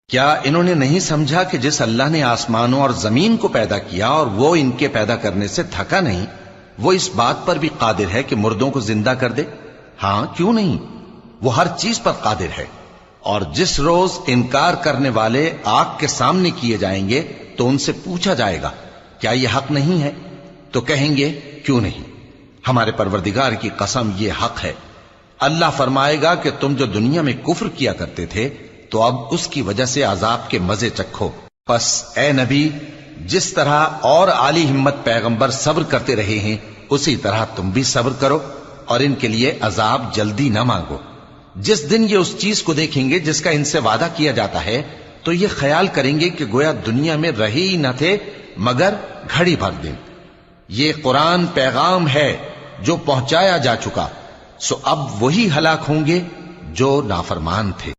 क्या इन्होंने नहीं समझा कि जिस अल्लाह ने आसमानों और जमीन को पैदा किया और वो इनके पैदा करने से थका नहीं, वो इस बात पर भी कादिर है कि मुर्दों को जिंदा कर दे? हां, क्यों नहीं, वो हर चीज पर कादिर है। और जिस रोज इनकार करने वाले आग के सामने किए जाएंगे तो उनसे पूछा जाएगा, क्या यह हक नहीं है? तो कहेंगे, क्यों नहीं, हमारे परवरदिगार की कसम, ये हक है। अल्लाह फरमाएगा कि तुम जो दुनिया में कुफ्र किया करते थे, तो अब उसकी वजह से अजाब के मजे चखो। बस ए नबी, जिस तरह और आली हिम्मत पैगंबर सब्र करते रहे हैं, उसी तरह तुम भी सब्र करो और इनके लिए अजाब जल्दी ना मांगो। जिस दिन ये उस चीज को देखेंगे जिसका इनसे वादा किया जाता है, तो ये ख्याल करेंगे कि गोया दुनिया में रहे ही न थे मगर घड़ी भर दिन। ये कुरान पैगाम है जो पहुंचाया जा चुका, सो अब वही हलाक होंगे जो नाफरमान थे।